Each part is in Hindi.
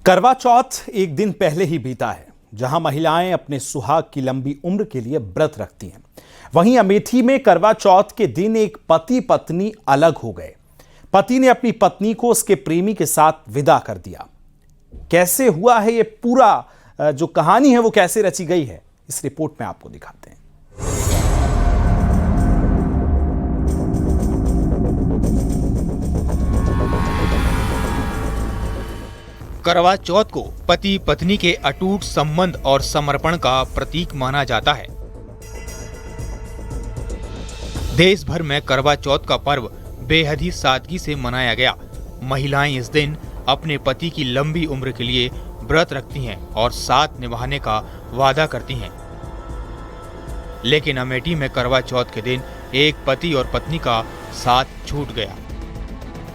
करवा चौथ एक दिन पहले ही बीता है, जहां महिलाएं अपने सुहाग की लंबी उम्र के लिए व्रत रखती हैं। वहीं अमेठी में करवा चौथ के दिन एक पति पत्नी अलग हो गए। पति ने अपनी पत्नी को उसके प्रेमी के साथ विदा कर दिया। कैसे हुआ है ये पूरा जो कहानी है वो कैसे रची गई है, इस रिपोर्ट में आपको दिखाते हैं। करवा चौथ को पति पत्नी के अटूट संबंध और समर्पण का प्रतीक माना जाता है। देश भर में करवा चौथ का पर्व बेहद ही सादगी से मनाया गया। महिलाएं इस दिन अपने पति की लंबी उम्र के लिए व्रत रखती हैं और साथ निभाने का वादा करती हैं। लेकिन अमेठी में करवा चौथ के दिन एक पति और पत्नी का साथ छूट गया।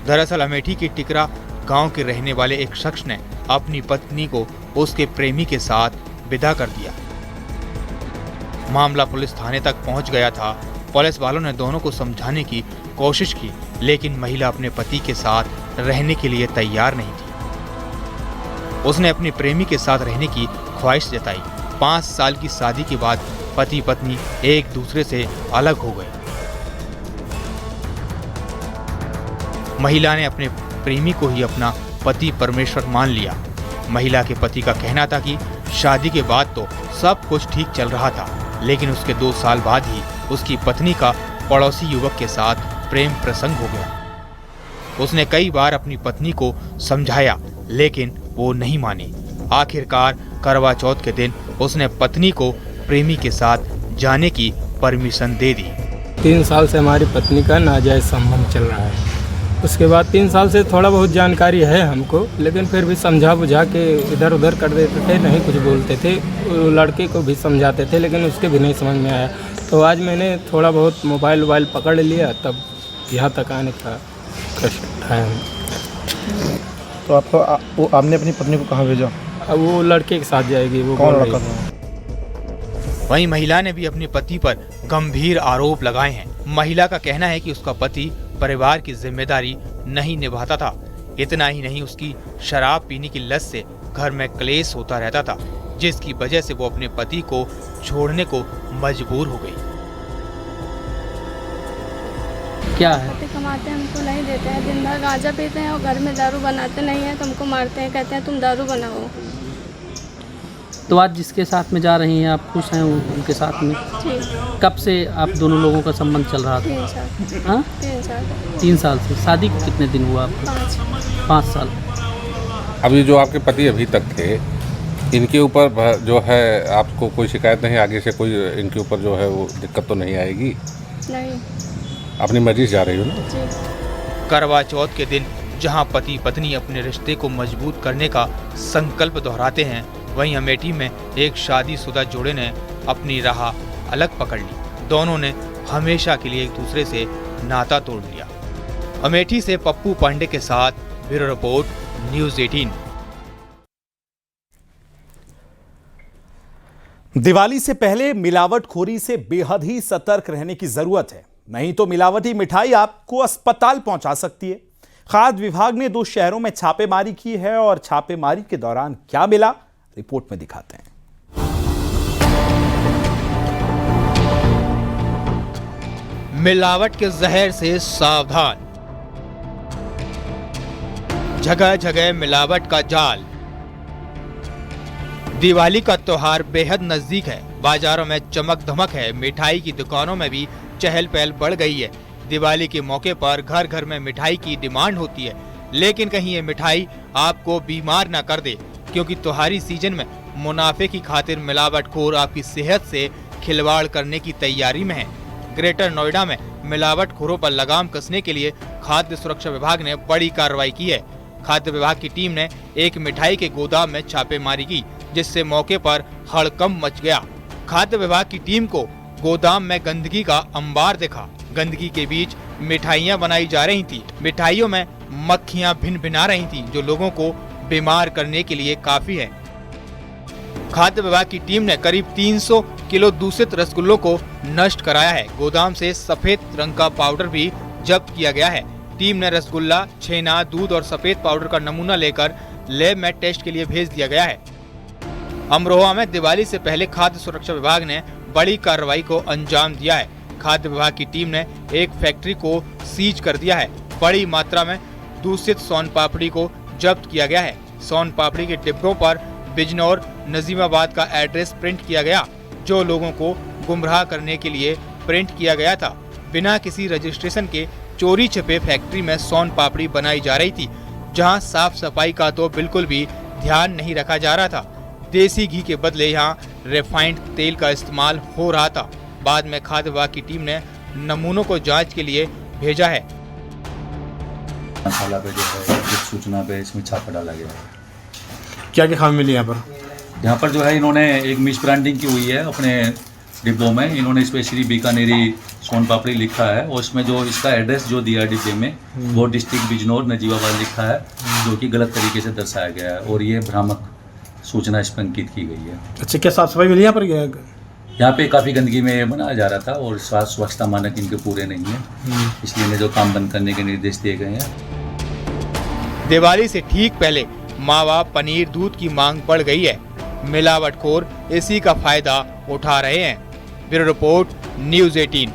दरअसल अमेठी की टिकरा गांव के रहने वाले एक शख्स ने अपनी पत्नी को उसके प्रेमी के साथ विदा कर दिया। मामला पुलिस थाने तक पहुंच गया था। पुलिस वालों ने दोनों को समझाने की कोशिश की, लेकिन महिला अपने पति के साथ रहने के लिए तैयार नहीं थी। उसने अपने प्रेमी के साथ रहने की ख्वाहिश जताई। 5 साल की शादी के बाद पति पत्नी एक दूसरे से अलग हो गए। महिला ने अपने प्रेमी को ही अपना पति परमेश्वर मान लिया। महिला के पति का कहना था कि शादी के बाद तो सब कुछ ठीक चल रहा था, लेकिन उसके 2 साल बाद ही उसकी पत्नी का पड़ोसी युवक के साथ प्रेम प्रसंग हो गया। उसने कई बार अपनी पत्नी को समझाया, लेकिन वो नहीं मानी। आखिरकार करवा चौथ के दिन उसने पत्नी को प्रेमी के साथ जाने की परमिशन दे दी। 3 साल से हमारी पत्नी का नाजायज संबंध चल रहा है। उसके बाद 3 साल से थोड़ा बहुत जानकारी है हमको, लेकिन फिर भी समझा बुझा के इधर उधर कर देते थे, नहीं कुछ बोलते थे। लड़के को भी समझाते थे, लेकिन उसके भी नहीं समझ में आया। तो आज मैंने थोड़ा बहुत मोबाइल पकड़ लिया, तब यहाँ तक आने का कष्ट उठाया। तो आपने अपनी पत्नी को कहाँ भेजा? अब वो लड़के के साथ जाएगी। वो कौन लड़का था? वहीं महिला ने भी अपने पति पर गंभीर आरोप लगाए हैं। महिला का कहना है कि उसका पति परिवार की जिम्मेदारी नहीं निभाता था। इतना ही नहीं, उसकी शराब पीने की लत से घर में क्लेश होता रहता था, जिसकी वजह से वो अपने पति को छोड़ने को मजबूर हो गई। क्या है? पति कमाते हैं, हमको नहीं देते हैं। दिन भर गांजा पीते हैं और घर में दारू बनाते नहीं है, तो हमको मारते हैं, कहते हैं तुम दारू बनाओ। तो आज जिसके साथ में जा रही हैं आप खुश हैं उनके साथ में? ठीक। कब से आप दोनों लोगों का संबंध चल रहा था? 3 साल। हाँ? 3 साल। 3 साल से। शादी को कितने दिन हुआ आपको? 5 साल। अभी जो आपके पति अभी तक थे, इनके ऊपर जो है आपको कोई शिकायत नहीं? आगे से कोई इनके ऊपर जो है वो दिक्कत तो नहीं आएगी? नहीं। अपनी मर्जी से जा रही हो ना? जी। करवा चौथ के दिन जहां पति पत्नी अपने रिश्ते को मजबूत करने का संकल्प दोहराते हैं, वहीं अमेठी में एक शादीशुदा जोड़े ने अपनी राह अलग पकड़ ली। दोनों ने हमेशा के लिए एक दूसरे से नाता तोड़ लिया। अमेठी से पप्पू पांडे के साथ ब्यूरो रिपोर्ट, न्यूज़ 18। दिवाली से पहले मिलावटखोरी से बेहद ही सतर्क रहने की जरूरत है, नहीं तो मिलावटी मिठाई आपको अस्पताल पहुंचा सकती है। खाद्य विभाग ने 2 शहरों में छापेमारी की है और छापेमारी के दौरान क्या मिला, रिपोर्ट में दिखाते हैं। मिलावट के जहर से सावधान। जगह जगह मिलावट का जाल। दिवाली का त्योहार बेहद नजदीक है। बाजारों में चमक धमक है। मिठाई की दुकानों में भी चहल पहल बढ़ गई है। दिवाली के मौके पर घर घर में मिठाई की डिमांड होती है, लेकिन कहीं ये मिठाई आपको बीमार ना कर दे, क्योंकि त्योहारी सीजन में मुनाफे की खातिर मिलावटखोर आपकी सेहत से खिलवाड़ करने की तैयारी में है। ग्रेटर नोएडा में मिलावटखोरों पर लगाम कसने के लिए खाद्य सुरक्षा विभाग ने बड़ी कार्रवाई की है। खाद्य विभाग की टीम ने एक मिठाई के गोदाम में छापेमारी की, जिससे मौके पर हड़कंप मच गया। खाद्य विभाग की टीम को गोदाम में गंदगी का अंबार दिखा। गंदगी के बीच मिठाइयाँ बनाई जा रही थी। मिठाइयों में मक्खियाँ भिन भिना रही थी, जो लोगों को बीमार करने के लिए काफी है। खाद्य विभाग की टीम ने करीब 300 किलो दूषित रसगुल्लों को नष्ट कराया है। गोदाम से सफेद रंग का पाउडर भी जब्त किया गया है। टीम ने रसगुल्ला, छेना, दूध और सफेद पाउडर का नमूना लेकर लैब में टेस्ट के लिए भेज दिया गया है। अमरोहा में दिवाली से पहले खाद्य सुरक्षा विभाग ने बड़ी कार्रवाई को अंजाम दिया है। खाद्य विभाग की टीम ने एक फैक्ट्री को सीज कर दिया है। बड़ी मात्रा में दूषित सोन पापड़ी को जब्त किया गया है। सोन पापड़ी के डिब्बों पर बिजनौर नजीमाबाद का एड्रेस प्रिंट किया गया, जो लोगों को गुमराह करने के लिए प्रिंट किया गया था। बिना किसी रजिस्ट्रेशन के चोरी छिपे फैक्ट्री में सोन पापड़ी बनाई जा रही थी, जहां साफ सफाई का तो बिल्कुल भी ध्यान नहीं रखा जा रहा था। देसी घी के बदले यहां रिफाइंड तेल का इस्तेमाल हो रहा था। बाद में खाद्य विभाग की टीम ने नमूनों को जांच के लिए भेजा है। मसाला पे जो है जिस सूचना पे इसमें छापा डाला गया है। क्या क्या खामी मिली यहाँ पर? यहाँ पर जो है इन्होंने एक मिस ब्रांडिंग की हुई है अपने डिब्बों में। इन्होंने स्पेशली बीकानेरी सोन पापड़ी लिखा है और इसमें जो इसका एड्रेस जो दिया है डिब्बे में वो डिस्ट्रिक्ट बिजनौर नजीबाबाद लिखा है, जो कि गलत तरीके से दर्शाया गया है और ये भ्रामक सूचना इस पर अंकित की गई है। अच्छा, क्या साफ सफाई मिली यहाँ पर? यहाँ पे काफ़ी गंदगी में बनाया जा रहा था और स्वच्छता मानक इनके पूरे नहीं है, इसलिए इन्हें जो काम बंद करने के निर्देश दिए गए हैं। दिवाली से ठीक पहले मावा, पनीर, दूध की मांग बढ़ गई है। मिलावटखोर इसी का फायदा उठा रहे हैं। Bureau report, news 18।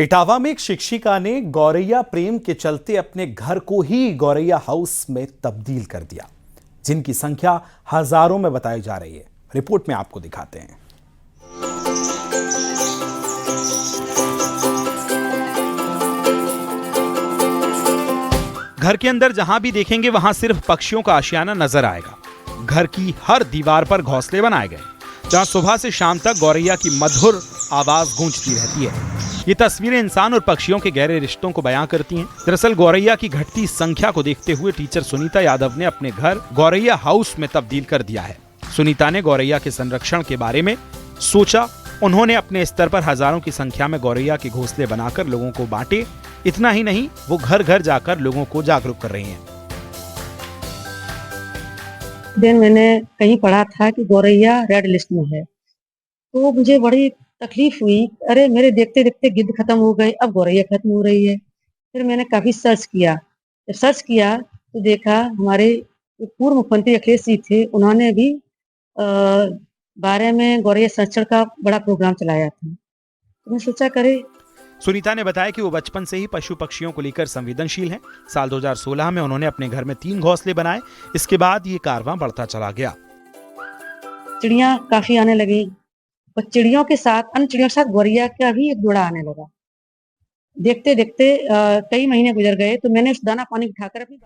इटावा में एक शिक्षिका ने गौरैया प्रेम के चलते अपने घर को ही गौरैया हाउस में तब्दील कर दिया, जिनकी संख्या हजारों में बताई जा रही है। रिपोर्ट में आपको दिखाते हैं। घर के अंदर जहां भी देखेंगे वहां सिर्फ पक्षियों का आशियाना नजर आएगा। घर की हर दीवार पर घोंसले बनाए गए, जहां सुबह से शाम तक गौरैया की मधुर आवाज गूंजती रहती है। ये तस्वीरें इंसान और पक्षियों के गहरे रिश्तों को बयां करती हैं। दरअसल गौरैया की घटती संख्या को देखते हुए टीचर सुनीता यादव ने अपने घर गौरैया हाउस में तब्दील कर दिया है। सुनीता ने गौरैया के संरक्षण के बारे में सोचा। उन्होंने अपने स्तर पर हजारों की संख्या में गौरैया के घोंसले बनाकर लोगों को बांटे। इतना ही नहीं, वो घर घर जाकर लोगों को जागरूक कर रही हैं। दिन मैंने कहीं पढ़ा था कि गौरैया रेड लिस्ट में है, तो मुझे बड़ी तकलीफ हुई। अरे मेरे देखते देखते गिद्ध खत्म हो गए, अब गौरैया खत्म हो रही है। फिर मैंने काफी सर्च किया। जब सर्च किया तो देखा हमारे पूर्व मुख्यमंत्री अखिलेश जी थे, उन्होंने भी बारे में गौरैया संरक्षण का बड़ा प्रोग्राम चलाया था। तो मैं सोचा करे। सुनीता ने बताया कि वो बचपन से ही पशु पक्षियों को लेकर संवेदनशील हैं। साल 2016 में उन्होंने अपने घर में 3 घोंसले बनाए। इसके बाद ये कारवां बढ़ता चला गया। चिड़िया काफी आने लगी और चिड़ियों के साथ अन्य चिड़ियों के साथ गौरैया का भी एक जोड़ा आने लगा। देखते देखते कई महीने गुजर गए, तो मैंने उस दाना पानी उठाकर अपनी